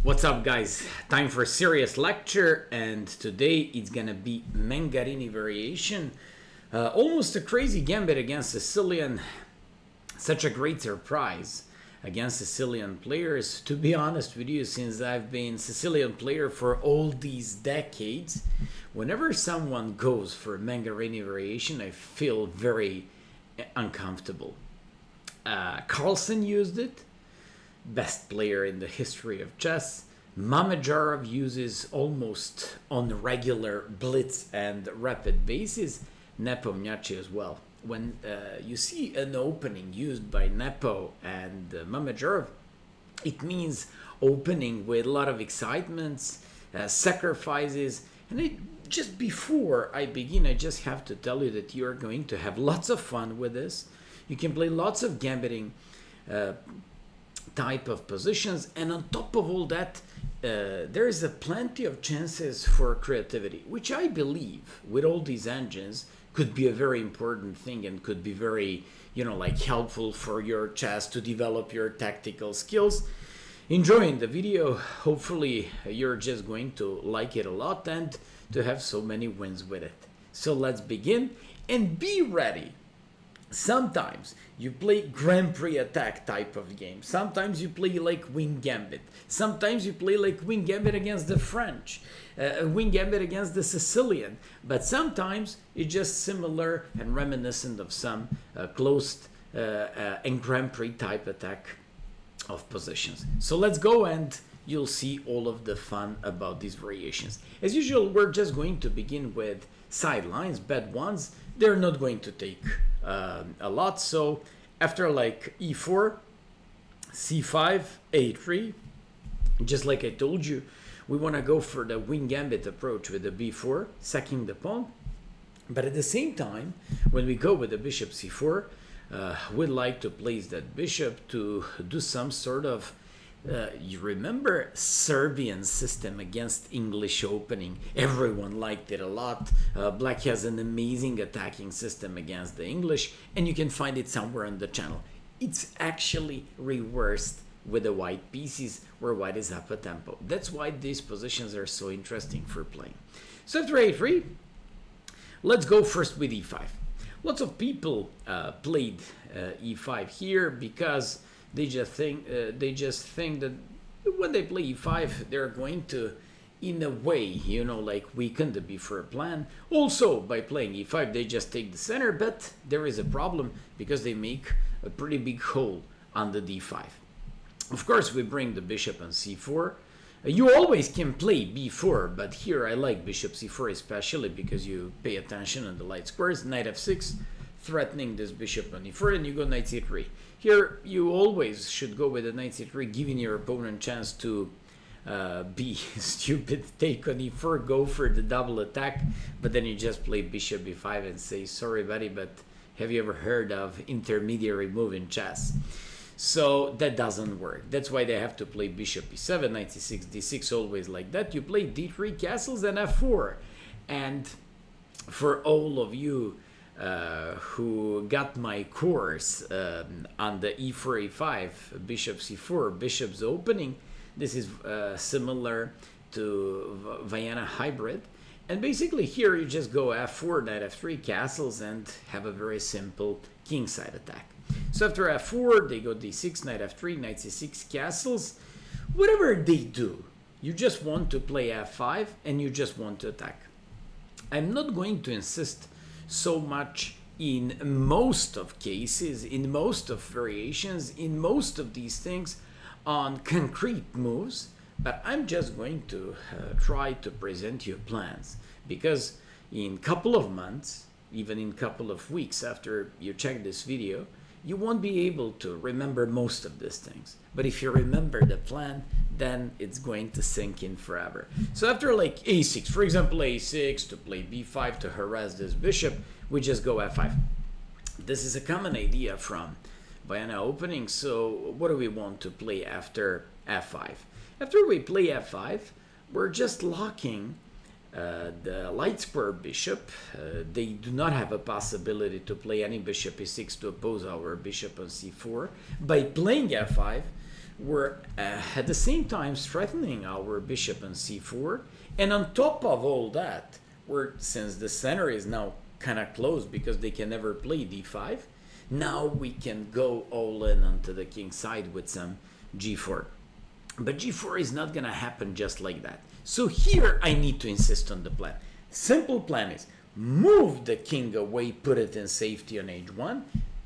What's up, guys? Time for a serious lecture, and today it's gonna be Mengarini variation. Almost a crazy gambit against Sicilian. Such a great surprise against Sicilian players. To be honest with you, since I've been Sicilian player for all these decades, whenever someone goes for Mengarini variation, I feel very uncomfortable. Carlsen used it. Best player in the history of chess. Miodrag uses almost on a regular blitz and rapid basis. Nepo as well. When you see an opening used by Nepo and Miodrag, it means opening with a lot of excitements, sacrifices, and just before I begin, I just have to tell you that you are going to have lots of fun with this. You can play lots of gambiting type of positions, and on top of all that, there is a plenty of chances for creativity, which I believe with all these engines could be a very important thing and could be very, like helpful for your chess to develop your tactical skills. Enjoying the video. Hopefully you're just going to like it a lot and to have so many wins with it. So let's begin and be ready. Sometimes you play Grand Prix attack type of game. Sometimes you play like Wing Gambit. Sometimes you play like Wing Gambit against the French, Wing Gambit against the Sicilian. But sometimes it's just similar and reminiscent of some closed and Grand Prix type attack of positions. So let's go and you'll see all of the fun about these variations. As usual, we're just going to begin with sidelines, bad ones. They're not going to take a lot. So after like e4, c5, a3, just like I told you, we want to go for the wing gambit approach with the b4, sacking the pawn. But at the same time, when we go with the bishop c4, we'd like to place that bishop to do some sort of you remember Serbian system against English opening? Everyone liked it a lot. Black has an amazing attacking system against the English, and you can find it somewhere on the channel. It's actually reversed with the white pieces, where white is up a tempo. That's why these positions are so interesting for playing. So after a3, let's go first with e5. Lots of people played e5 here because they just think that when they play e5, they're going to, in a way, like weaken the b4 plan. Also, by playing e5, they just take the center, but there is a problem because they make a pretty big hole on the d5. Of course, we bring the bishop on c4. You always can play b4, but here I like bishop c4 especially because you pay attention on the light squares. Knight f6, threatening this bishop on e4, and you go knight c3. Here, you always should go with a knight c3, giving your opponent a chance to be stupid, take on e4, go for the double attack, but then you just play bishop b5 and say, sorry buddy, but have you ever heard of intermediary move in chess? So that doesn't work. That's why they have to play bishop e7, knight c6, d6, always like that. You play d3 castles and f4. And for all of you who got my course on the e4, e5, bishop c4, bishop's opening, this is similar to Vienna hybrid. And basically here you just go f4, knight f3, castles, and have a very simple kingside attack. So after f4, they go d6, knight f3, knight c6, castles. Whatever they do, you just want to play f5 and you just want to attack. I'm not going to insist so much in most of cases, in most of variations, in most of these things on concrete moves, but I'm just going to try to present you plans, because in a couple of months, even in a couple of weeks after you check this video, you won't be able to remember most of these things. But if you remember the plan, then it's going to sink in forever. So after like a6, for example, a6 to play b5 to harass this bishop, we just go f5. This is a common idea from Vienna opening. So what do we want to play after f5? After we play f5, we're just locking the light square bishop. They do not have a possibility to play any bishop e6 to oppose our bishop on c4. By playing f5, we're at the same time strengthening our bishop on c4. And on top of all that, since the center is now kind of closed because they can never play d5, now we can go all in onto the king side with some g4. But g4 is not going to happen just like that. So here I need to insist on the plan. Simple plan is move the king away, put it in safety on h1,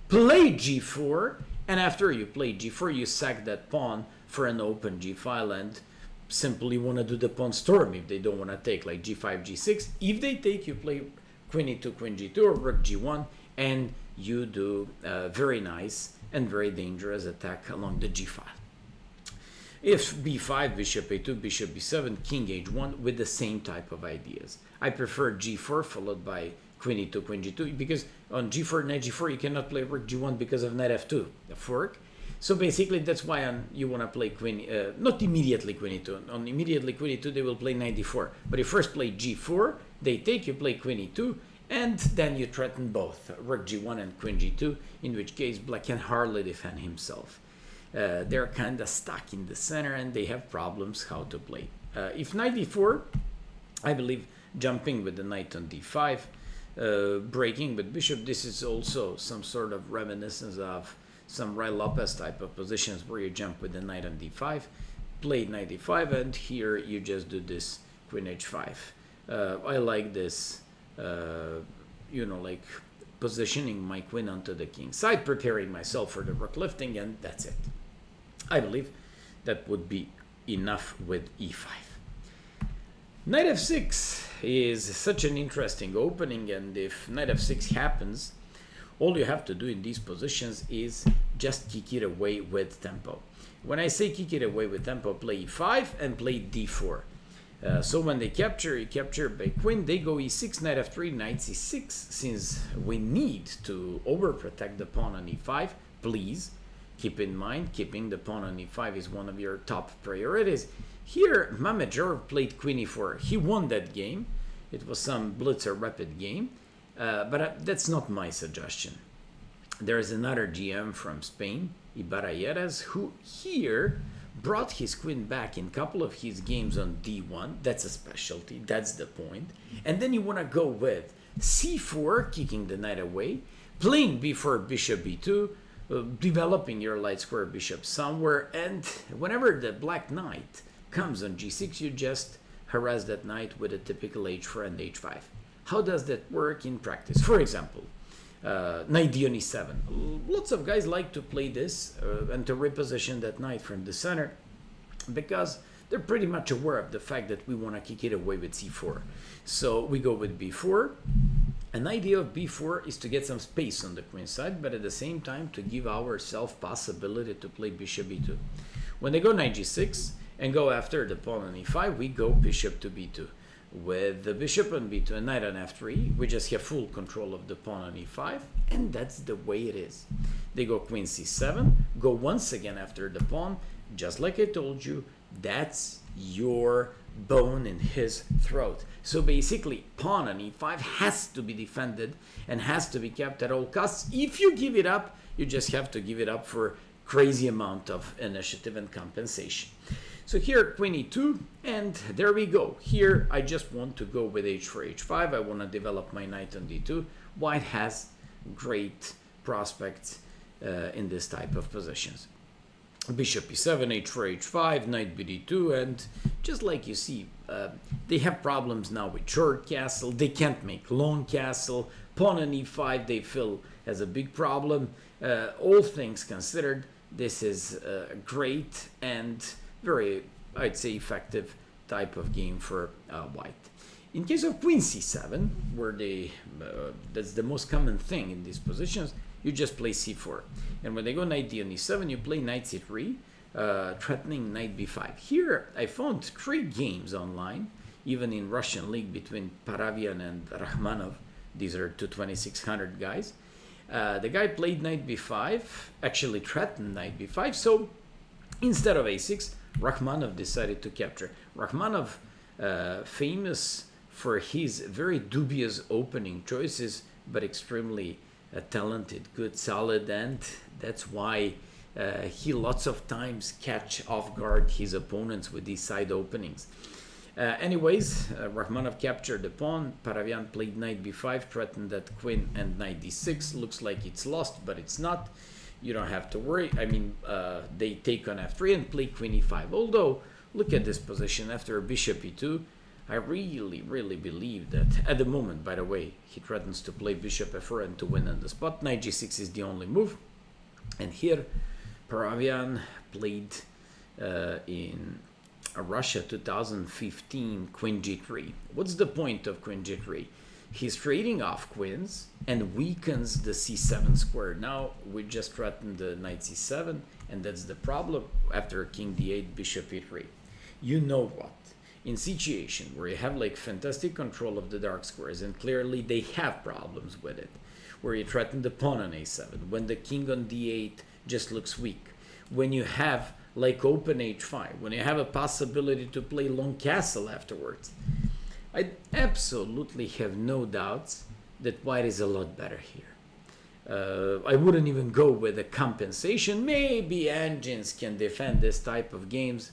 play g4, and after you play g4, you sack that pawn for an open g file and simply want to do the pawn storm if they don't want to take, like g5, g6. If they take, you play queen e2, queen g2, or rook g1, and you do a very nice and very dangerous attack along the g file. If b5, bishop a2, bishop b7, king h1 with the same type of ideas. I prefer g4 followed by queen e2, queen g2, because on g4, knight g4, you cannot play rook g1 because of knight f2, the fork. So basically that's why you want to play queen, not immediately queen e2. On immediately queen e2, they will play knight d4. But you first play g4, they take, you play queen e2, and then you threaten both, rook g1 and queen g2, in which case black can hardly defend himself. They're kind of stuck in the center and they have problems how to play. If knight d4, I believe jumping with the knight on d5, breaking with bishop, this is also some sort of reminiscence of some Ray Lopez type of positions where you jump with the knight on d5, play knight d5, and here you just do this queen h5. I like this, you know, like positioning my queen onto the king side, preparing myself for the rook lifting, and that's it. I believe that would be enough with e5. Knight f6 is such an interesting opening, and if knight f6 happens, all you have to do in these positions is just kick it away with tempo. When I say kick it away with tempo, play e5 and play d4. So when they capture, you capture by queen, they go e6, knight f3, knight c6. Since we need to overprotect the pawn on e5, please keep in mind keeping the pawn on e5 is one of your top priorities. Here, Miodrag played queen e4. He won that game. It was some blitzer rapid game, but that's not my suggestion. There is another GM from Spain, Ibarrayeras, who here brought his queen back in a couple of his games on d1. That's a specialty. That's the point. And then you want to go with c4, kicking the knight away, playing b4, bishop b2, developing your light square bishop somewhere, and whenever the black knight comes on g6, you just harass that knight with a typical h4 and h5. How does that work in practice? For example, knight d on e7. Lots of guys like to play this and to reposition that knight from the center because they're pretty much aware of the fact that we want to kick it away with c4. So we go with b4. An idea of b4 is to get some space on the queen side, but at the same time to give ourselves possibility to play bishop b2. When they go knight g6 and go after the pawn on e5, we go bishop to b2. With the bishop on b2 and knight on f3, we just have full control of the pawn on e5, and that's the way it is. They go queen c7, go once again after the pawn, just like I told you, that's your bone in his throat. So basically, pawn on e5 has to be defended and has to be kept at all costs. If you give it up, you just have to give it up for crazy amount of initiative and compensation. So here, queen e2, and there we go. Here, I just want to go with h4, h5. I want to develop my knight on d2. White has great prospects in this type of positions. Bishop e7, h4, h5, knight bd2, and just like you see, they have problems now with short castle. They can't make long castle. Pawn on e5, they feel has a big problem. All things considered, this is great and very, I'd say, effective type of game for white. In case of queen c7, where they that's the most common thing in these positions, you just play c4. And when they go knight d on e7, you play knight c3, threatening knight b5. Here, I found 3 games online, even in Russian league, between Paravian and Rachmanov. These are 2,2600 guys. The guy played knight b5, actually threatened knight b5, so instead of a6, Rachmanov decided to capture. Rachmanov, famous for his very dubious opening choices, but extremely talented, good, solid, and that's why He lots of times catch off guard his opponents with these side openings. Anyways, Rachmanov captured the pawn. Paravian played knight b5, threatened that queen and knight d6. Looks like it's lost, but it's not. You don't have to worry. I mean, they take on f3 and play queen e5. Although, look at this position after bishop e2. I really believe that at the moment, by the way, he threatens to play bishop f4 and to win on the spot. Knight g6 is the only move. And here, Paravian played in Russia 2015 queen g3. What's the point of queen g3? He's trading off queens and weakens the c7 square. Now we just threatened the knight c7, and that's the problem after king d8, bishop e3. You know what? In situation where you have like fantastic control of the dark squares, and clearly they have problems with it, where you threaten the pawn on a7, when the king on d8 just looks weak, when you have like open h5, when you have a possibility to play long castle afterwards, I absolutely have no doubts that white is a lot better here. I wouldn't even go with a compensation. Maybe engines can defend this type of games.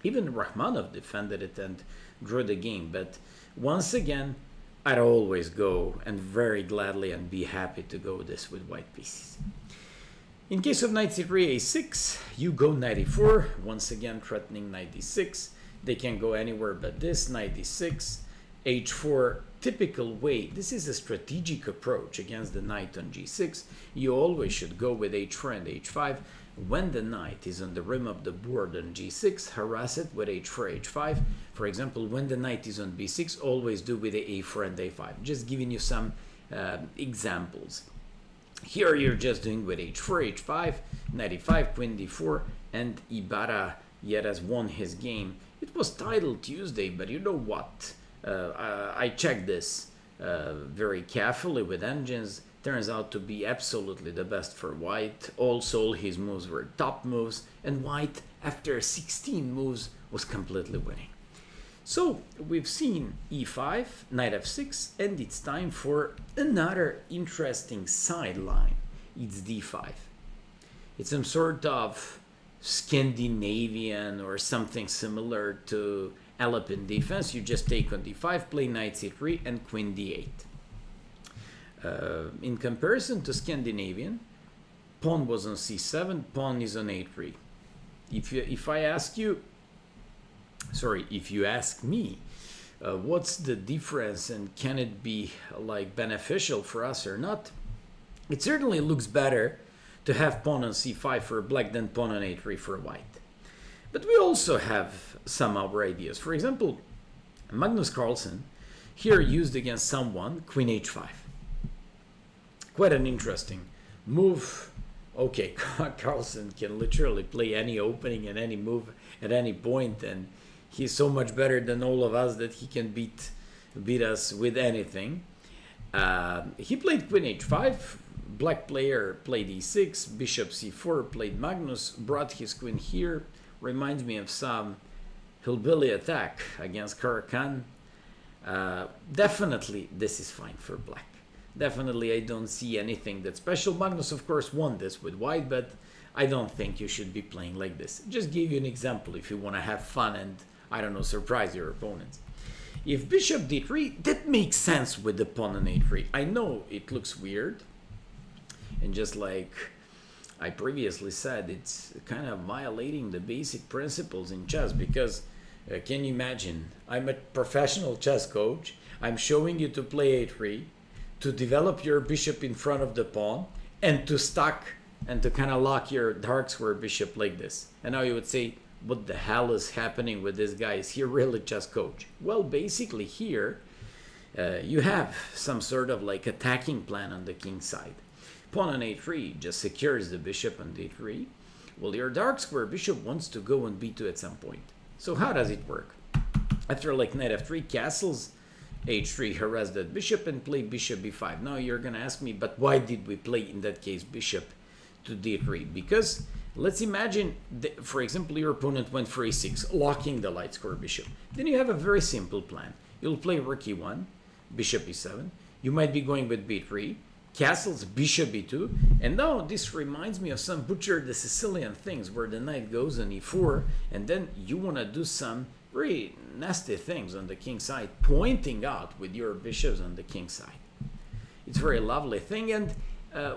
Even Rachmanov defended it and drew the game. But once again, I'd always go, and very gladly and be happy to go this with white pieces. In case of knight c3, a6, you go knight e4, once again threatening knight d6. They can go anywhere but this, knight d6, h4, typical way. This is a strategic approach against the knight on g6. You always should go with h4 and h5. When the knight is on the rim of the board on g6, harass it with h4, h5. For example, when the knight is on b6, always do with the a4 and a5. Just giving you some examples. Here you're just doing with h4, h5, knight e5, queen d4, and Ibarra yet has won his game. It was titled Tuesday, but you know what? I checked this very carefully with engines. Turns out to be absolutely the best for white. Also, all his moves were top moves, and white, after 16 moves, was completely winning. So, we've seen e5, knight f6, and it's time for another interesting sideline. It's d5. It's some sort of Scandinavian or something similar to Alpine defense. You just take on d5, play knight c3, and queen d8. In comparison to Scandinavian, pawn was on c7, pawn is on a3. If I ask you, sorry, if you ask me, what's the difference and can it be like beneficial for us or not? It certainly looks better to have pawn on c5 for black than pawn on a3 for white. But we also have some other ideas. For example, Magnus Carlsen here used against someone queen h5. Quite an interesting move. Okay, Carlsen can literally play any opening and any move at any point, and he's so much better than all of us that he can beat us with anything. He played queen h5, black player played e6, bishop c4, played Magnus, brought his queen here. Reminds me of some hillbilly attack against Carlsen. Definitely this is fine for black. Definitely I don't see anything that's special. Magnus of course won this with white, but I don't think you should be playing like this. Just give you an example if you want to have fun and, I don't know, surprise your opponents. If bishop d3, that makes sense with the pawn on a3. I know it looks weird, and just like I previously said, it's kind of violating the basic principles in chess, because can you imagine, I'm a professional chess coach, I'm showing you to play a3, to develop your bishop in front of the pawn, and to stack and to kind of lock your dark square bishop like this. And now you would say, what the hell is happening with this guy? Is he really chess coach? Well, basically here, you have some sort of like attacking plan on the king side. Pawn on a3 just secures the bishop on d3. Well, your dark square bishop wants to go on b2 at some point. So how does it work? After like knight f3 castles, h3 harass that bishop and play bishop b5. Now you're gonna ask me, but why did we play in that case bishop to d3? Because let's imagine, for example, your opponent went for a6, locking the light square bishop. Then you have a very simple plan. You'll play rook e1, bishop e7. You might be going with b3, castles, bishop e2, and now this reminds me of some Butcher the Sicilian things where the knight goes on e4, and then you want to do some very nasty things on the king side, pointing out with your bishops on the king side. It's a very lovely thing, and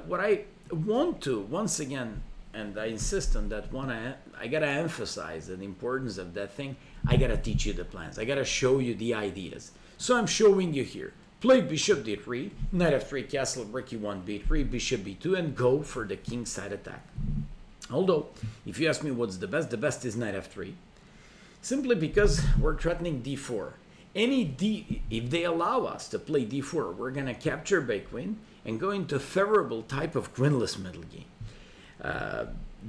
what I want to, once again, and I insist on that one, I gotta emphasize the importance of that thing. I gotta teach you the plans. I gotta show you the ideas. So I'm showing you here. Play bishop d3, knight f3, castle, rook e1, b3, bishop b2, and go for the king side attack. Although, if you ask me what's the best is knight f3. Simply because we're threatening d4. If they allow us to play d4, we're gonna capture by queen and go into a favorable type of queenless middle game.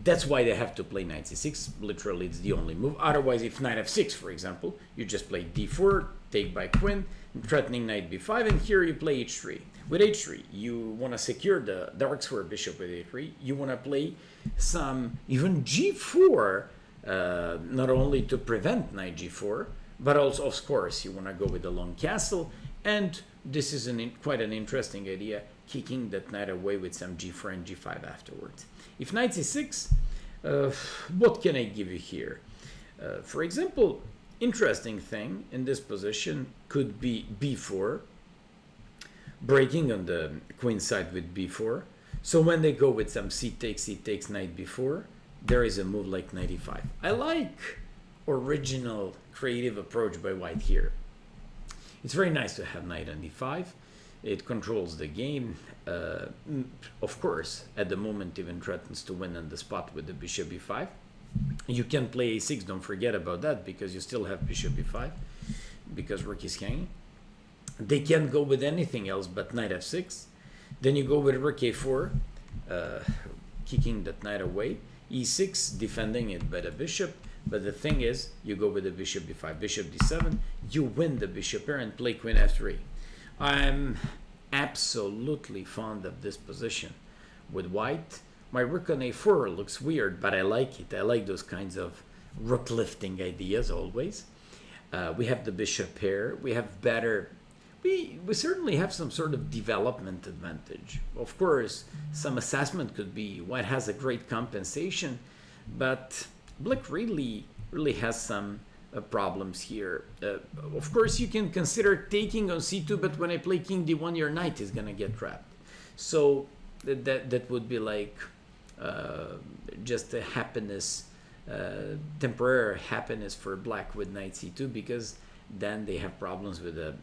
That's why they have to play knight c6. Literally, it's the only move. Otherwise, if knight f6, for example, you just play d4, take by queen, threatening knight b5, and here you play h3. With h3, you want to secure the dark square bishop with a3. You want to play some even g4, not only to prevent knight g4, but also, of course, you want to go with the long castle. And this is quite an interesting idea, kicking that knight away with some g4 and g5 afterwards. If knight c6, what can I give you here? For example, interesting thing in this position could be b4, breaking on the queen side with b4. So when they go with some c takes, knight b4, there is a move like knight e5. I like original creative approach by white here. It's very nice to have knight on d5. It controls the game. Of course, at the moment even threatens to win on the spot with the bishop e5. You can play a6, don't forget about that, because you still have bishop e5, because rook is hanging. They can't go with anything else but knight f6. Then you go with rook a4, kicking that knight away. e6, defending it by the bishop. But the thing is, you go with the bishop b5, bishop d7, you win the bishop pair and play queen f3. I'm absolutely fond of this position with white. My rook on a4 looks weird, but I like it. I like those kinds of rook lifting ideas always. We have the bishop pair. We have better... We certainly have some sort of development advantage. Of course, some assessment could be white has a great compensation, but black really has some problems here. Of course, you can consider taking on c2, but when I play king d1, your knight is gonna get trapped. So that would be like just a happiness, temporary happiness for black with knight c2, because then they have problems with the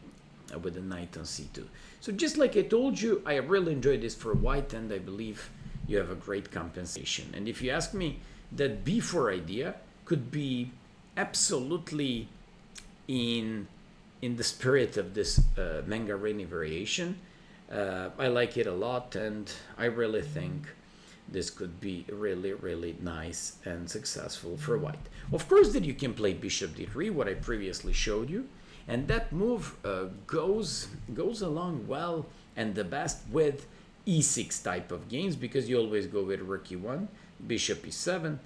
knight on c2. So just like I told you, I really enjoyed this for white, and I believe you have a great compensation. And if you ask me, that b4 idea could be absolutely in the spirit of this Mengarini variation. I like it a lot, and I really think this could be really nice and successful for white. Of course that you can play bishop d3, what I previously showed you, and that move goes along well and the best with e6 type of games, because you always go with rook e1, bishop e7.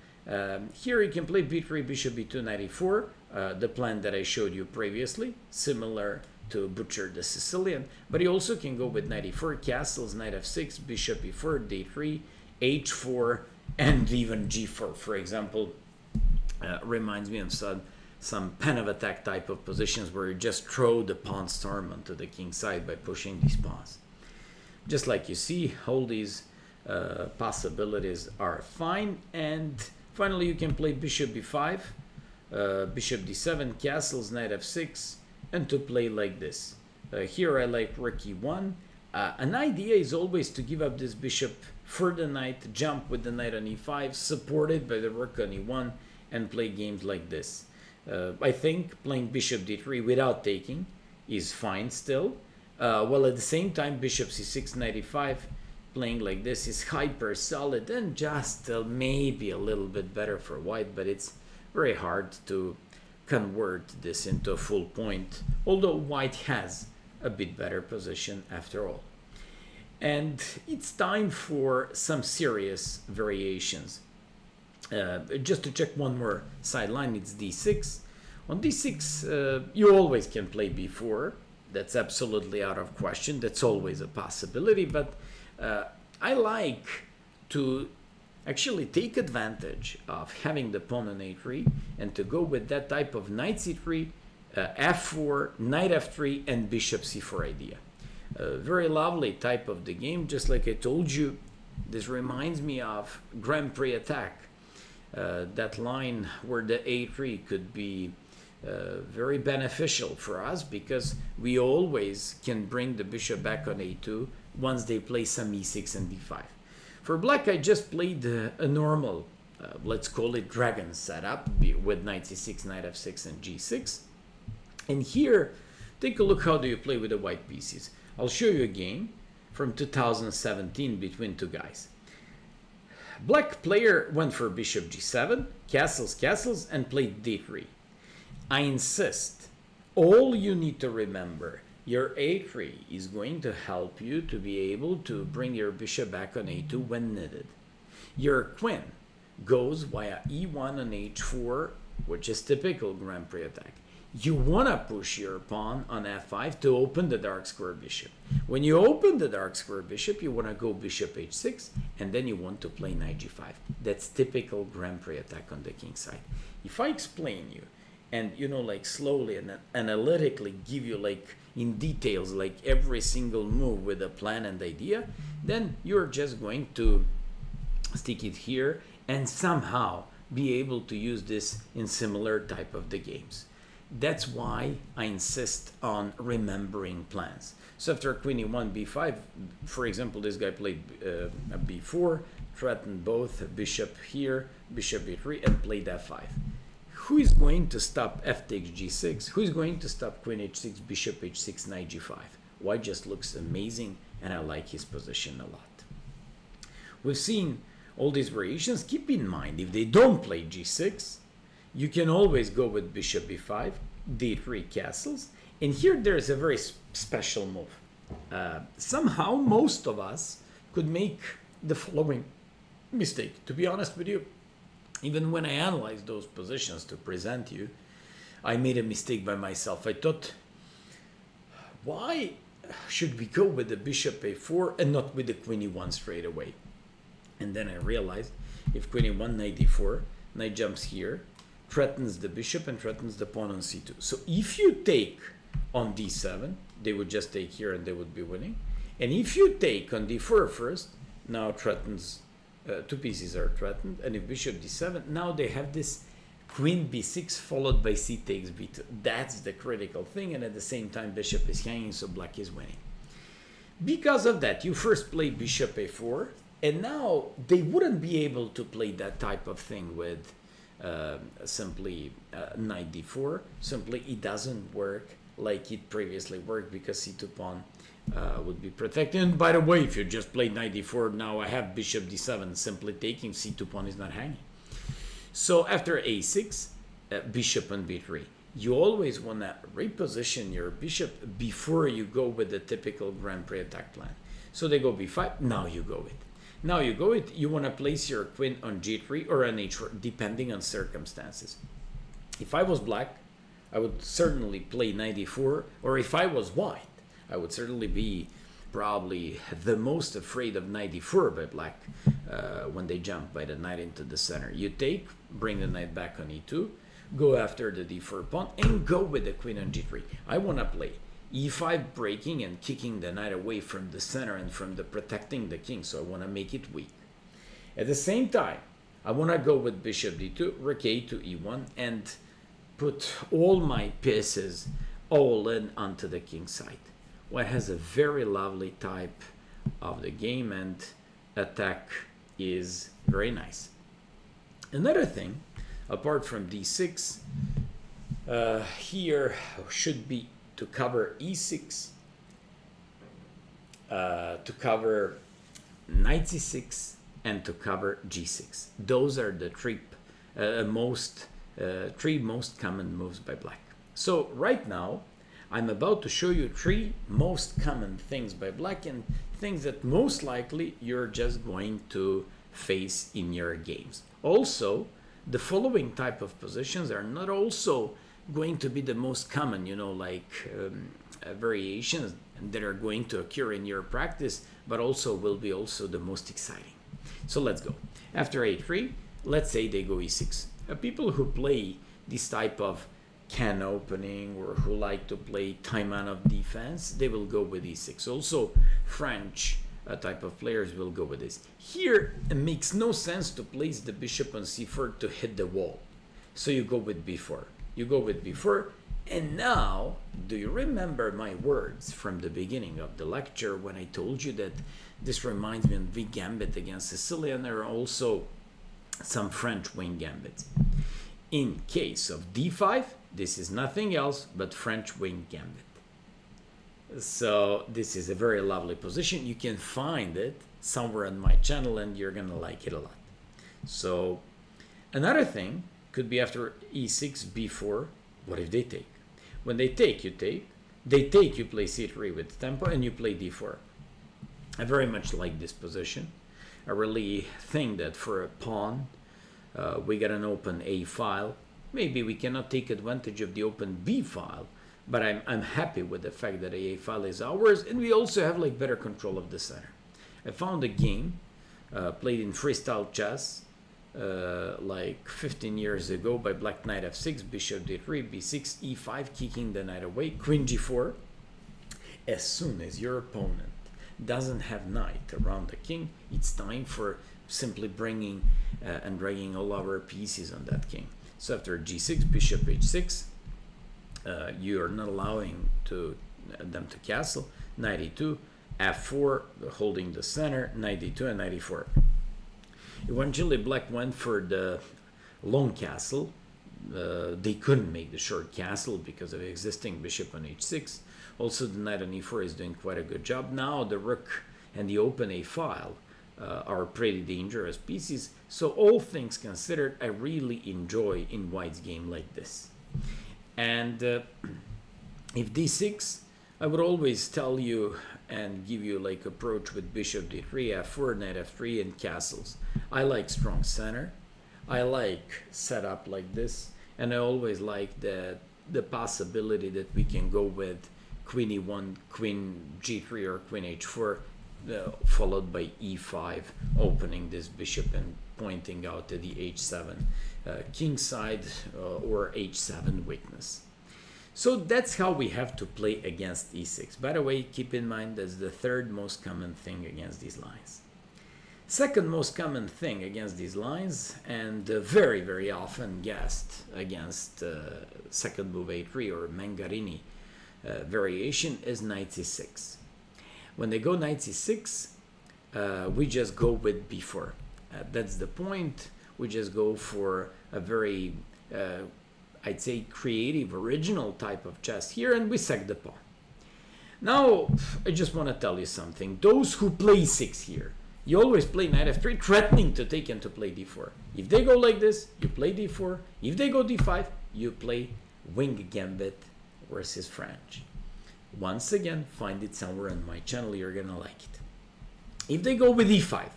Here you can play b3, bishop b2, knight e4, the plan that I showed you previously, similar to Butcher the Sicilian. But you also can go with knight e4, castles, knight f6, bishop e4, d3, h4, and even g4, for example. Reminds me of some pen of attack type of positions where you just throw the pawn storm onto the king side by pushing these pawns. Just like you see, all these possibilities are fine. And finally, you can play bishop b5, bishop d7, castles, knight f6, and to play like this. Here I like rook e1. An idea is always to give up this bishop for the knight, jump with the knight on e5, supported by the rook on e1, and play games like this. I think playing bishop d3 without taking is fine still. While at the same time, bishop c6, knight e5, playing like this is hyper solid and just maybe a little bit better for white, but it's very hard to convert this into a full point, although white has a bit better position after all. And it's time for some serious variations. Just to check one more sideline, it's d6. On d6, you always can play b4. That's absolutely out of question. That's always a possibility, but I like to actually take advantage of having the pawn on a3 and to go with that type of knight c3, f4, knight f3, and bishop c4 idea. A very lovely type of the game. Just like I told you, this reminds me of Grand Prix attack. That line where the a3 could be very beneficial for us because we always can bring the bishop back on a2 once they play some e6 and d5. For black, I just played a normal, let's call it dragon setup with knight c6, knight f6, and g6. And here, take a look how do you play with the white pieces. I'll show you a game from 2017 between two guys. Black player went for bishop g7, castles, castles, and played d3. I insist, all you need to remember, your a3 is going to help you to be able to bring your bishop back on a2 when needed. Your queen goes via e1 and h4, which is typical Grand Prix attack. You want to push your pawn on f5 to open the dark square bishop. When you open the dark square bishop, you want to go bishop h6, and then you want to play knight g5. That's typical Grand Prix attack on the king side. If I explain you, and like slowly and analytically give you like in details like every single move with a plan and idea, then you're just going to stick it here and somehow be able to use this in similar type of the games. That's why I insist on remembering plans. So after queen e1, b5, for example, this guy played a b4, threatened both bishop here, bishop b3, and played f5. Who is going to stop f takes g6? Who is going to stop queen h6, bishop h6, knight g5? White just looks amazing, and I like his position a lot. We've seen all these variations. Keep in mind, if they don't play g6, you can always go with bishop b5, d3 castles, and here there's a very special move. Somehow, most of us could make the following mistake. To be honest with you, even when I analyzed those positions to present you, I made a mistake by myself. I thought, why should we go with the bishop a4 and not with the queen e1 straight away? And then I realized, if queen e1, knight d4, knight jumps here, threatens the bishop and threatens the pawn on c2. So if you take on d7, they would just take here and they would be winning. And if you take on d4 first, now threatens, two pieces are threatened. And if bishop d7, now they have this queen b6 followed by c takes b2. That's the critical thing. And at the same time, bishop is hanging, so black is winning. Because of that, you first play bishop a4. And now they wouldn't be able to play that type of thing with simply knight d4. Simply it doesn't work like it previously worked because c2 pawn would be protected. And by the way, if you just play knight d4, now I have bishop d7 simply taking, c2 pawn is not hanging. So after a6, bishop on b3. You always want to reposition your bishop before you go with the typical Grand Prix attack plan. So they go b5, now you go it. Now you go it, you want to place your queen on g3 or on h4, depending on circumstances. If I was black, I would certainly play knight d4, or if I was white, I would certainly be probably the most afraid of knight d4 by black when they jump by the knight into the center. You take, bring the knight back on e2, go after the d4 pawn, and go with the queen on g3. I want to play e5 breaking and kicking the knight away from the center and from the protecting the king, so I want to make it weak. At the same time, I want to go with bishop d2, rook a to e1, and put all my pieces all in onto the king side. White has a very lovely type of the game, and attack is very nice. Another thing, apart from d6, here should be to cover e6, to cover knight c6, and to cover g6. Those are the three most common moves by black. So right now, I'm about to show you three most common things by black and things that most likely you're just going to face in your games. Also, the following type of positions are not also going to be the most common, like variations that are going to occur in your practice, but also will be also the most exciting. So let's go. After a3, let's say they go e6. People who play this type of can opening or who like to play time out of defense, they will go with e6. Also, French type of players will go with this. Here, it makes no sense to place the bishop on c4 to hit the wall. So you go with b4. You go with b4. And now, do you remember my words from the beginning of the lecture when I told you that this reminds me of V gambit against Sicilian, or also some French wing gambits? In case of d5, this is nothing else but French wing gambit. So this is a very lovely position. You can find it somewhere on my channel and you're gonna like it a lot. So another thing could be after e6, b4, what if they take? When they take, you take. They take, you play c3 with tempo, and you play d4. I very much like this position. I really think that for a pawn, we got an open a file. Maybe we cannot take advantage of the open b file, but I'm happy with the fact that a file is ours, and we also have like better control of the center. I found a game played in freestyle chess like 15 years ago by black knight f6, bishop d3, b6, e5, kicking the knight away, queen g4. As soon as your opponent doesn't have knight around the king, it's time for simply bringing and dragging all our pieces on that king. So after g6, bishop h6, you are not allowing them to castle, knight e2, f4, holding the center, knight d2, and knight e4. Eventually, black went for the long castle. They couldn't make the short castle because of the existing bishop on h6. Also, the knight on e4 is doing quite a good job. Now, the rook and the open a file are pretty dangerous pieces. So, all things considered, I really enjoy in white's game like this. And if d6, I would always tell you and give you like approach with bishop d3, f4, knight f3, and castles. I like strong center. I like setup like this, and I always like the possibility that we can go with queen e1, queen g3, or queen h4, followed by e5, opening this bishop and pointing out to the h7 king side or h7 weakness. So that's how we have to play against e6. By the way, keep in mind that's the third most common thing against these lines. Second most common thing against these lines, and very, very often guessed against second move a3 or Mengarini variation, is knight c6. When they go knight c6, we just go with b4. That's the point. We just go for a very I'd say creative, original type of chess here, and we sack the pawn. Now, I just want to tell you something. Those who play 6 here, you always play knight f3, threatening to take and to play d4. If they go like this, you play d4. If they go d5, you play wing gambit versus French. Once again, find it somewhere on my channel, you're gonna like it. If they go with e5,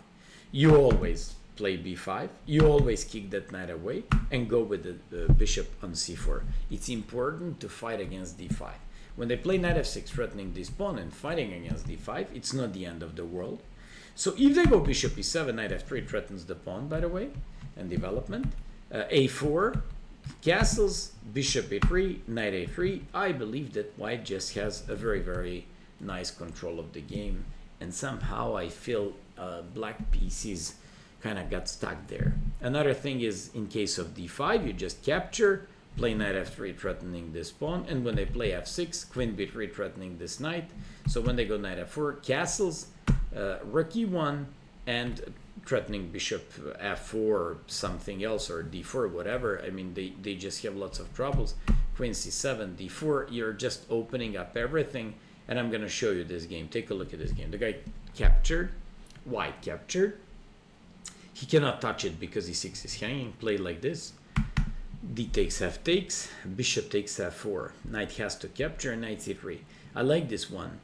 you always play b5, you always kick that knight away and go with the bishop on c4. It's important to fight against d5. When they play knight f6, threatening this pawn and fighting against d5, it's not the end of the world. So if they go bishop e7, knight f3 threatens the pawn, by the way, and development. a4, castles, bishop a3, knight a3. I believe that white just has a very, very nice control of the game, and somehow I feel black pieces kind of got stuck there. Another thing is, in case of d5, you just capture, play knight f3 threatening this pawn, and when they play f6, queen b3 threatening this knight. So when they go knight f4, castles, rook e1, and threatening bishop f4 or something else, or d4, whatever. I mean, they just have lots of troubles. Queen c7, d4, you're just opening up everything, and I'm going to show you this game. Take a look at this game. The guy captured, white captured. He cannot touch it because e6 is hanging. Play like this. D takes, f takes, bishop takes f4. Knight has to capture, knight c3. I like this one,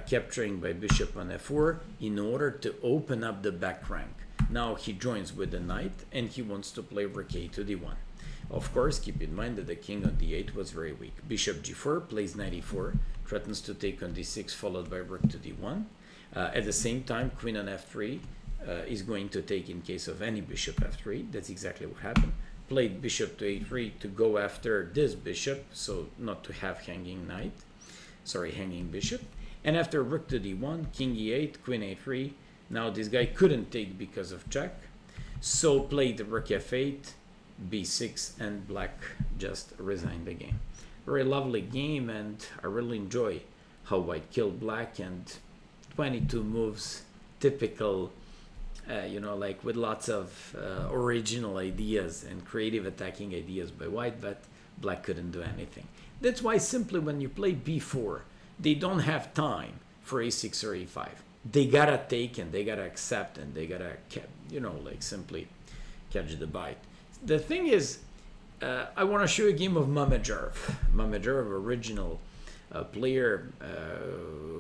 capturing by bishop on f4 in order to open up the back rank. Now he joins with the knight and he wants to play rook a to d1. Of course, keep in mind that the king on d8 was very weak. Bishop g4 plays knight e4, threatens to take on d6 followed by rook to d1. At the same time, queen on f3 is going to take in case of any bishop f3. That's exactly what happened. Played bishop to a3 to go after this bishop, so not to have hanging knight, sorry, hanging bishop. And after rook to d1, king e8, queen a3. Now this guy couldn't take because of check, so played rook f8, b6, and black just resigned the game. Very lovely game, and I really enjoy how white killed black, and 22 moves, typical, you know, like with lots of original ideas and creative attacking ideas by white, but black couldn't do anything. That's why simply when you play b4, they don't have time for a6 or e5. They gotta take and they gotta accept and they gotta, you know, like simply catch the bite. The thing is, I want to show you a game of Miodrag. Miodrag, original player,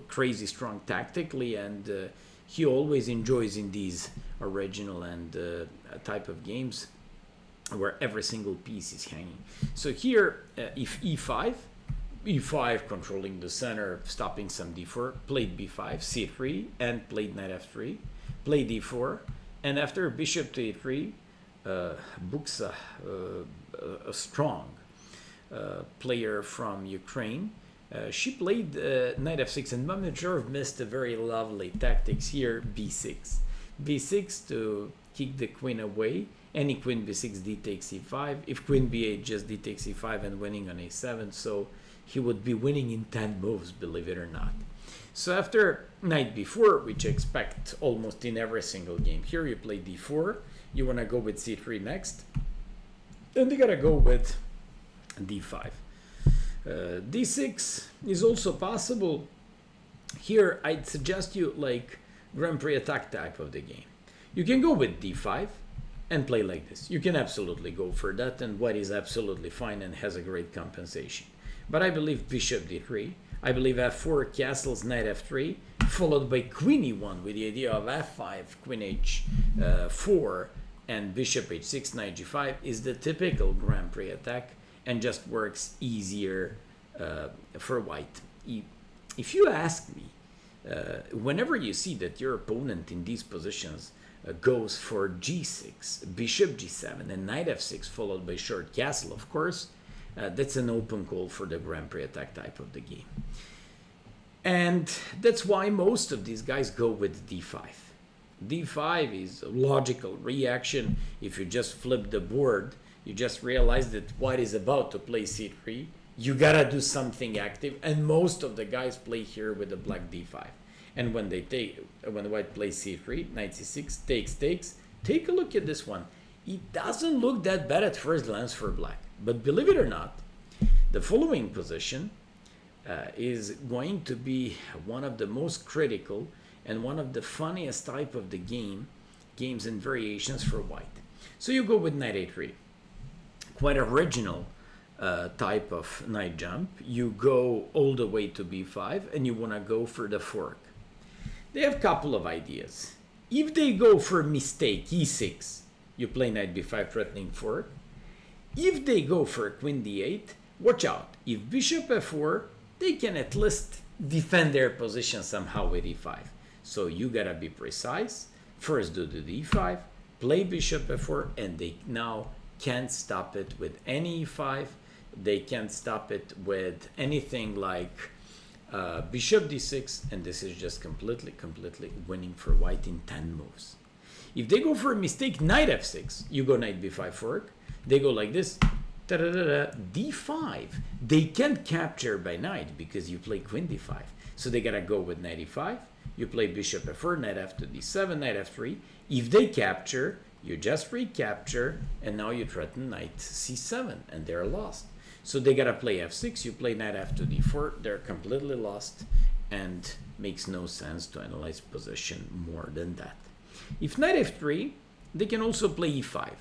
crazy strong tactically, and he always enjoys in these original and type of games where every single piece is hanging. So here, if e5, e5 controlling the center, stopping some d4, played b5, c3, and played knight f3, played d4, and after bishop to e3, Buksa, a strong player from Ukraine, she played knight f6, and Miodrag missed a very lovely tactics here, b6. b6 to kick the queen away. Any queen b6, d takes e5. If queen b8, just d takes e5 and winning on a7. So he would be winning in 10 moves, believe it or not. So after knight b4, which I expect almost in every single game, here you play d4. You want to go with c3 next. Then you got to go with d5. d6 is also possible. Here I'd suggest you like Grand Prix attack type of the game. You can go with d5 and play like this. You can absolutely go for that, and white is absolutely fine and has a great compensation. But I believe bishop d3. I believe f4 castles, knight f3, followed by queen e1 with the idea of f5, queen h4, and bishop h6, knight g5 is the typical Grand Prix attack and just works easier for white. If you ask me, whenever you see that your opponent in these positions goes for g6, bishop g7, and knight f6 followed by short castle, of course, that's an open call for the Grand Prix attack type of the game. And that's why most of these guys go with d5. d5 is a logical reaction. If you just flip the board, you just realize that white is about to play c3. You gotta do something active, and most of the guys play here with the black d5. And when when white plays c3, knight c6, takes, take a look at this one. It doesn't look that bad at first glance for black. But believe it or not, the following position is going to be one of the most critical and one of the funniest type of the games and variations for white. So you go with knight a3. Quite original type of knight jump. You go all the way to b5 and you want to go for the fork. They have a couple of ideas. If they go for mistake e6, you play knight b5 threatening fork. If they go for queen d8, watch out. If bishop f4, they can at least defend their position somehow with e5. So you gotta be precise. First do the d5, play bishop f4, and they now can't stop it with any e5. They can't stop it with anything like bishop d6, and this is just completely winning for white in 10 moves. If they go for a mistake knight f6, you go knight b5 fork. They go like this, d5. They can't capture by knight because you play queen d5. So they gotta go with knight e5. You play bishop f4, knight f to d7, knight f3. If they capture, you just recapture, and now you threaten knight c7, and they're lost. So they gotta play f6. You play knight f to d4. They're completely lost, and makes no sense to analyze position more than that. If knight f3, they can also play e5.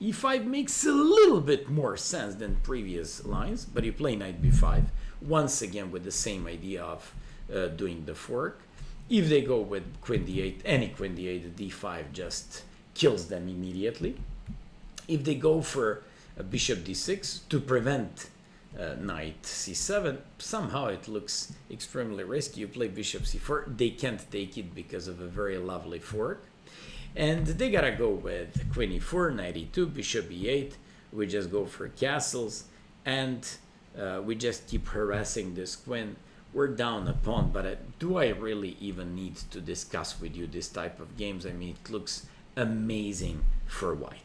e5 makes a little bit more sense than previous lines, but you play knight b5, once again with the same idea of doing the fork. If they go with queen d8, any queen d8, d5 just kills them immediately. If they go for a bishop d6 to prevent knight c7. Somehow it looks extremely risky. You play bishop c4. They can't take it because of a very lovely fork. And they gotta go with queen e4, knight e2, bishop e8. We just go for castles, and we just keep harassing this queen. We're down a pawn, but do I really even need to discuss with you this type of games? I mean, it looks amazing for white.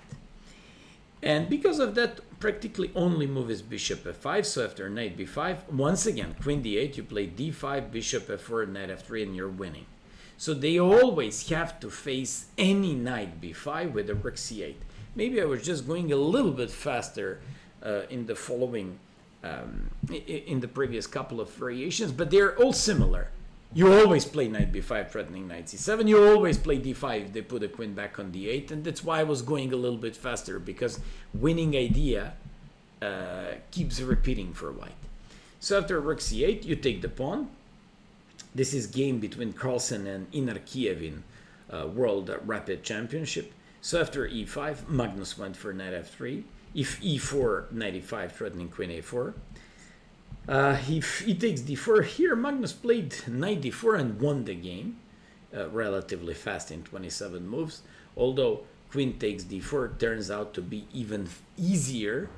And because of that, practically only move is bishop f5. So after knight b5, once again, queen d8, you play d5, bishop f4, knight f3, and you're winning. So they always have to face any knight b5 with a rook c8. Maybe I was just going a little bit faster in the following, in the previous couple of variations, but they're all similar. You always play knight b5 threatening knight c7. You always play d5 if they put a queen back on d8, and that's why I was going a little bit faster, because winning idea keeps repeating for white. So after rook c8, you take the pawn. This is game between Carlsen and Inar Kievin World Rapid Championship. So after e5, Magnus went for knight f3. If e4, knight e5 threatening queen a4. If he takes d4, here Magnus played knight d4 and won the game relatively fast in 27 moves. Although queen takes d4 turns out to be even easier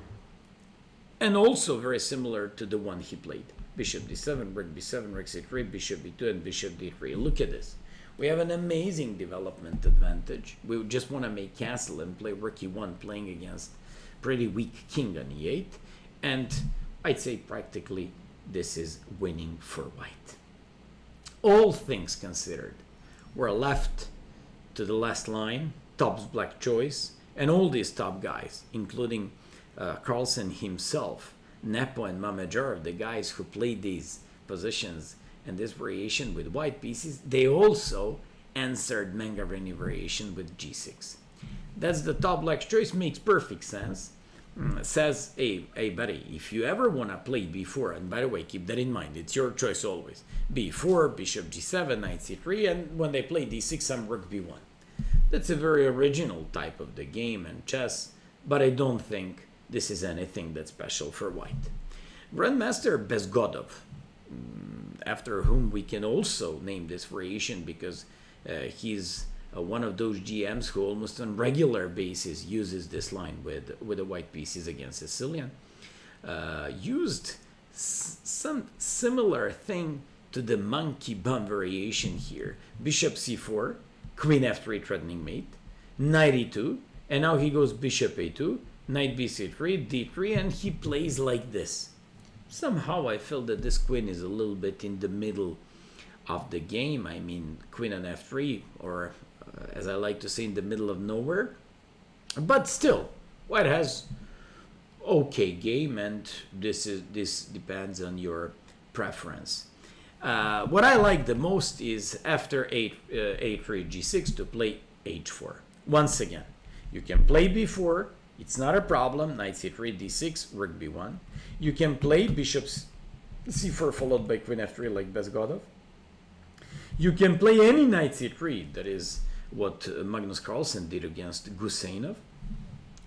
and also very similar to the one he played. Bishop d7, rook b7, rook c3, bishop b2, and bishop d3. Look at this. We have an amazing development advantage. We just want to make castle and play rook e1, playing against pretty weak king on e8. And I'd say practically this is winning for white. All things considered, we're left to the last line, top's black choice, and all these top guys, including Carlsen himself, Nepo and Mamajar, the guys who played these positions and this variation with white pieces, they also answered Mengarini variation with g6. That's the top black choice, makes perfect sense. Says, hey buddy, if you ever want to play b4, and by the way, keep that in mind, it's your choice always. b4, bishop g7, knight c3, and when they play d6, I'm rook b1. That's a very original type of the game and chess, but I don't think this is anything that's special for white. Grandmaster Bezgodov, after whom we can also name this variation because he's one of those GMs who almost on regular basis uses this line with the white pieces against Sicilian, used some similar thing to the monkey bum variation here. Bishop c4, queen f3 threatening mate, knight e2, and now he goes bishop a2, knight bc3, d3, and he plays like this. Somehow I feel that this queen is a little bit in the middle of the game. I mean, queen on f3, or as I like to say, in the middle of nowhere. But still, white has okay game, and this depends on your preference. What I like the most is after a3 g6 to play h4. Once again, you can play b4. It's not a problem. Knight c3, d6, rook b1. You can play bishop c4 followed by queen f3 like Bezgodov. You can play any knight c3, that is what Magnus Carlsen did against Guseynov,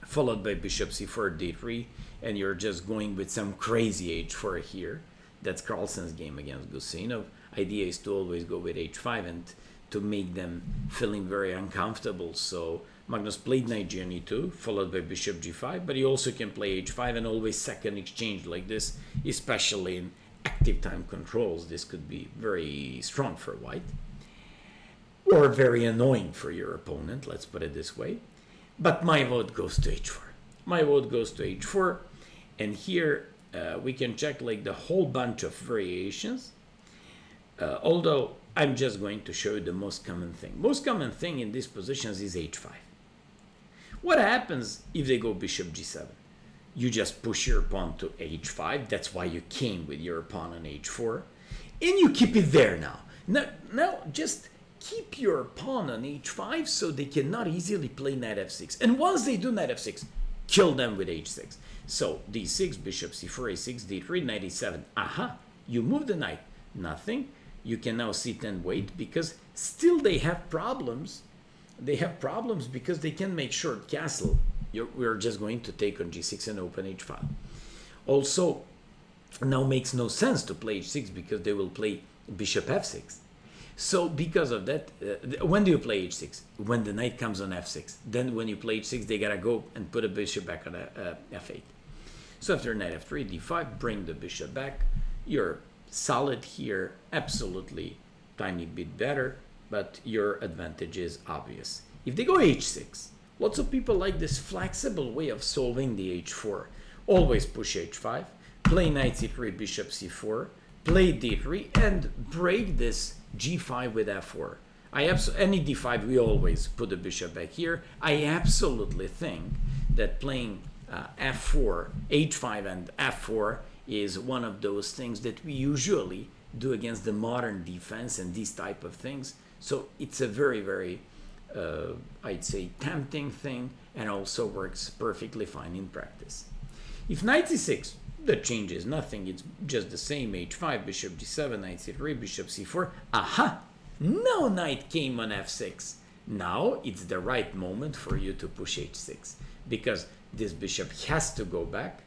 followed by bishop c4, d3, and you're just going with some crazy h4 here. That's Carlsen's game against Guseynov. Idea is to always go with h5 and to make them feeling very uncomfortable. So Magnus played knight g on e2, followed by bishop g5, but he also can play h5 and always second exchange like this, especially in active time controls. This could be very strong for white, or very annoying for your opponent, let's put it this way. But my vote goes to h4. My vote goes to h4, and here we can check like the whole bunch of variations, although I'm just going to show you the most common thing. Most common thing in these positions is h5. What happens if they go bishop g7? You just push your pawn to h5. That's why you came with your pawn on h4. And you keep it there now. Now just keep your pawn on h5 so they cannot easily play knight f6. And once they do knight f6, kill them with h6. So d6, bishop c4, a6, d3, knight e7. Aha, you move the knight. Nothing. You can now sit and wait because still they have problems. They have problems because they can make short castle. We're just going to take on g6 and open h5. Also, now makes no sense to play h6 because they will play bishop f6. So because of that, when do you play h6? When the knight comes on f6. Then when you play h6, they gotta go and put a bishop back on f8. So after knight f3, d5, bring the bishop back. You're solid here, absolutely tiny bit better, but your advantage is obvious. If they go h6, lots of people like this flexible way of solving the h4. Always push h5, play knight c3, bishop c4, play d3, and break this g5 with f4. Any d5, we always put the bishop back here. I absolutely think that playing f4, h5 and f4 is one of those things that we usually do against the modern defense and these type of things. So it's a very, very, I'd say, tempting thing, and also works perfectly fine in practice. If knight c6, that changes nothing. It's just the same. h5, bishop d7, knight c3, bishop c4. Aha! Now knight came on f6. Now it's the right moment for you to push h6, because this bishop has to go back.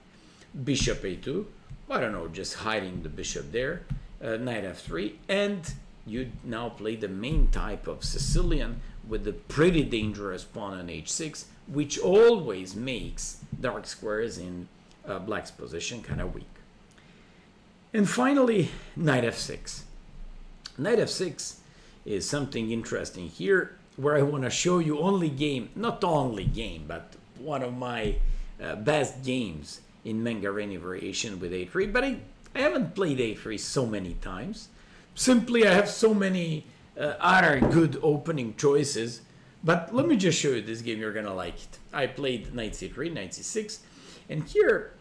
Bishop a2, I don't know, just hiding the bishop there. Knight f3, and you now play the main type of Sicilian with the pretty dangerous pawn on h6, which always makes dark squares in black's position kind of weak. And finally, knight f6. Knight f6 is something interesting here, where I want to show you not only game, but one of my best games in Mengarini variation with a3. But I haven't played a3 so many times. Simply, I have so many other good opening choices. But let me just show you this game. You're going to like it. I played knight c3, knight c6. And here,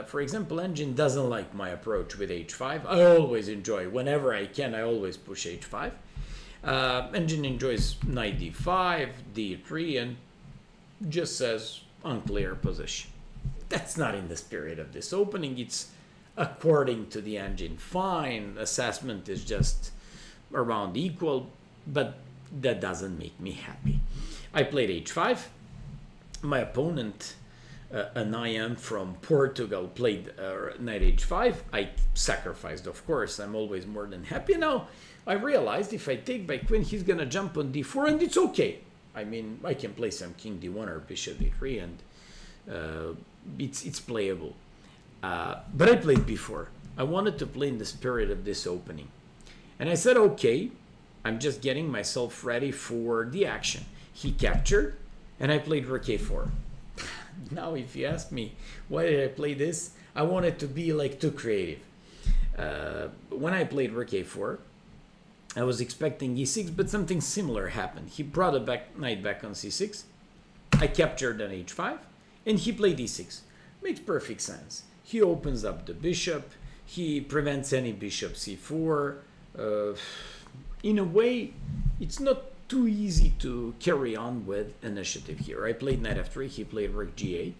for example, Engine doesn't like my approach with h5. I always enjoy, whenever I can, I always push h5. Engine enjoys knight d5, d3, and just says unclear position. That's not in the spirit of this opening. It's according to the Engine fine. Assessment is just around equal, but that doesn't make me happy. I played h5. My opponent, an IM from Portugal, played knight h5. I sacrificed, of course. I'm always more than happy. Now, I realized if I take by queen, he's going to jump on d4, and it's okay. I mean, I can play some king d1 or bishop d3, and it's playable. But I played before. I wanted to play in the spirit of this opening. And I said, okay, I'm just getting myself ready for the action. He captured, and I played rook a4. Now, if you ask me, why did I play this? I wanted to be like too creative. When I played rook a4, I was expecting e6, but something similar happened. He brought a knight back on c6. I captured on h5, and he played e6. Makes perfect sense. He opens up the bishop. He prevents any bishop c4. In a way, it's not too easy to carry on with initiative here. I played knight f3, he played rook g8,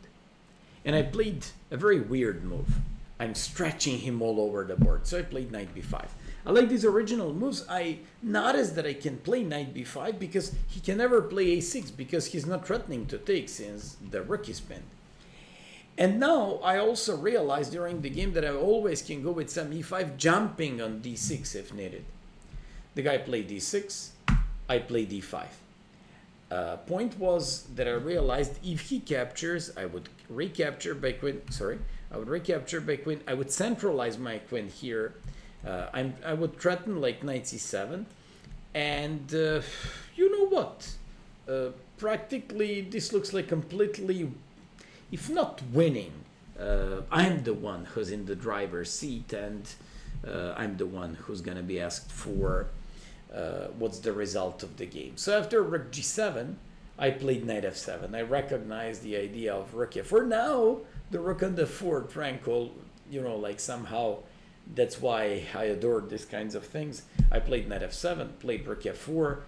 and I played a very weird move. I'm stretching him all over the board, so I played knight b5. I like these original moves. I noticed that I can play knight b5 because he can never play a6 because he's not threatening to take since the rook is pinned. And now I also realized during the game that I always can go with some e5, jumping on d6 if needed. The guy played d6, I played d5. Point was that I realized if he captures, I would recapture by queen. Sorry, I would recapture by queen. I would centralize my queen here. I would threaten like knight c7, and you know what? Practically, this looks like completely, if not winning, I'm the one who's in the driver's seat, and I'm the one who's going to be asked for what's the result of the game. So after rook g7, I played knight f7. I recognized the idea of rook f4. Now, the rook on the 4 tranquil, you know, like somehow, that's why I adored these kinds of things. I played knight f7, played rook f4,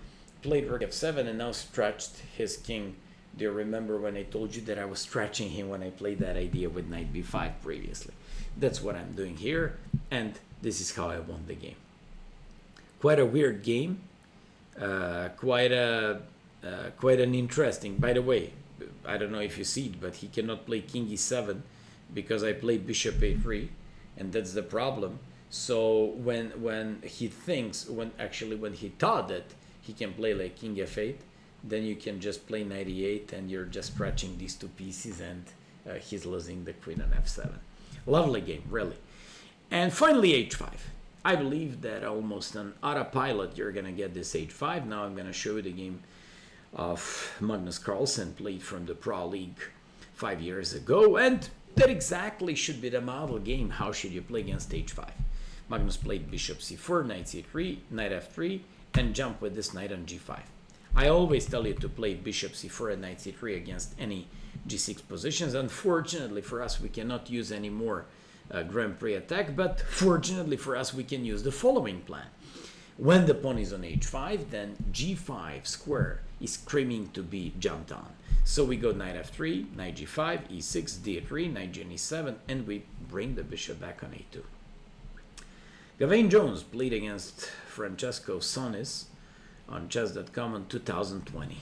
played rook f7, and now stretched his king. Do you remember when I told you that I was stretching him when I played that idea with knight b5 previously? That's what I'm doing here, and this is how I won the game. Quite a weird game, quite an interesting. By the way, I don't know if you see it, but he cannot play king e7 because I played bishop a3, and that's the problem. So when he thinks, when he thought that he can play like king f8, then you can just play knight e8, and you're just scratching these two pieces, and he's losing the queen on f7. Lovely game, really. And finally h5. I believe that almost on autopilot you're gonna get this h5. Now I'm gonna show you the game of Magnus Carlsen, played from the Pro League 5 years ago, and that exactly should be the model game. How should you play against h5? Magnus played bishop c4, knight c3, knight f3, and jump with this knight on g5. I always tell you to play bishop c4 and knight c3 against any g6 positions. Unfortunately for us, we cannot use any more Grand Prix attack, but fortunately for us, we can use the following plan. When the pawn is on h5, then g5 square is screaming to be jumped on. So we go knight f3, knight g5, e6, d3, knight g e7, and we bring the bishop back on a2. Gavain Jones played against Francesco Sonis on chess.com in 2020.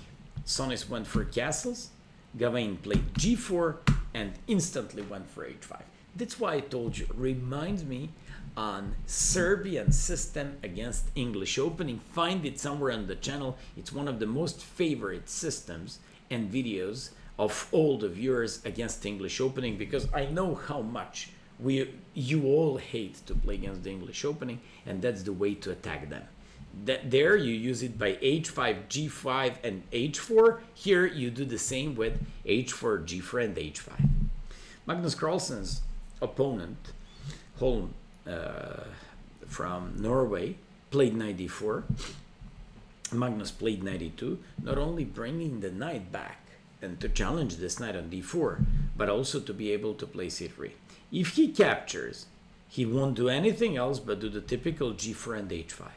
Sonis went for castles, Gavain played g4, and instantly went for h5. That's why I told you, reminds me on Serbian system against English opening. Find it somewhere on the channel. It's one of the most favorite systems and videos of all the viewers against English opening, because I know how much you all hate to play against the English opening, and that's the way to attack them. There you use it by h5, g5, and h4. Here you do the same with h4, g4, and h5. Magnus Carlsen's opponent, Holm, from Norway, played knight d4. Magnus played knight e2, not only bringing the knight back and to challenge this knight on d4, but also to be able to play c3. If he captures, he won't do anything else but do the typical g4 and h5.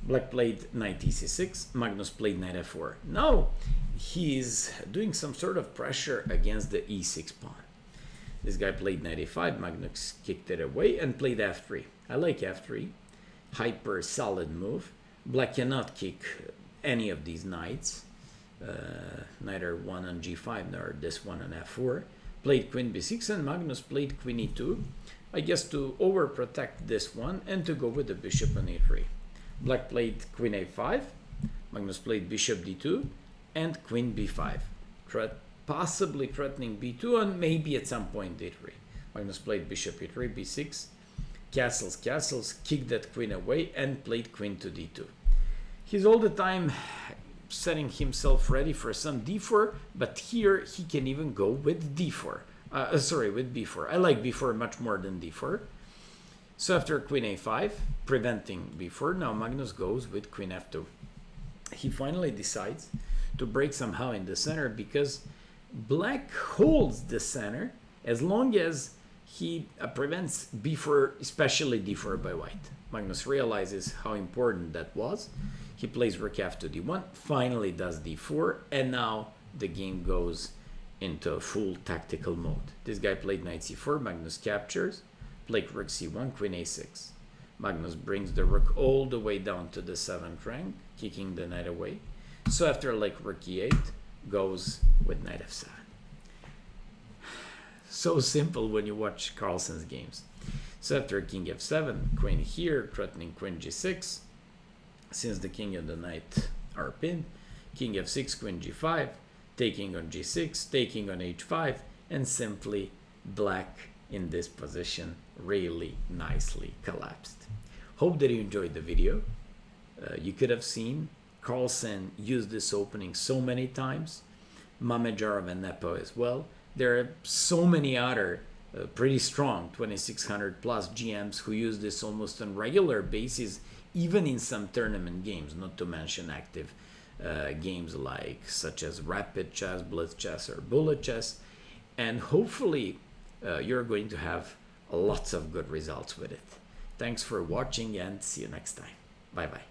Black played knight e6, Magnus played knight f4. Now he's doing some sort of pressure against the e6 pawn. This guy played knight a5, Magnus kicked it away and played f3. I like f3, hyper solid move. Black cannot kick any of these knights, neither one on g5 nor this one on f4. Played queen b6 and Magnus played queen e2, I guess to overprotect this one and to go with the bishop on e3. Black played queen a5, Magnus played bishop d2 and queen b5, possibly threatening b2 and maybe at some point d3. Magnus played bishop e3, b6, castles, castles, kicked that queen away and played queen to d2. He's all the time setting himself ready for some d4, but here he can even go with d4. With b4. I like b4 much more than d4. So after queen a5, preventing b4, now Magnus goes with queen f2. He finally decides to break somehow in the center, because black holds the center as long as he prevents b4, especially d4 by white. Magnus realizes how important that was. He plays rook f to d1, finally does d4, and now the game goes into full tactical mode. This guy played knight c4, Magnus captures, played rook c1, queen a6. Magnus brings the rook all the way down to the 7th rank, kicking the knight away. So after like rook e8, goes with knight f7. So simple when you watch Carlsen's games. So after king f7, queen here, threatening queen g6, since the king and the knight are pinned, king f6, queen g5, taking on g6, taking on h5, and simply black in this position really nicely collapsed. Hope that you enjoyed the video. You could have seen Carlsen use this opening so many times, Mamedyarov and Nepo as well. There are so many other pretty strong 2600 plus GMs who use this almost on regular basis, even in some tournament games, not to mention active games like such as rapid chess, blitz chess, or bullet chess. And hopefully you're going to have lots of good results with it. Thanks for watching and see you next time. Bye bye.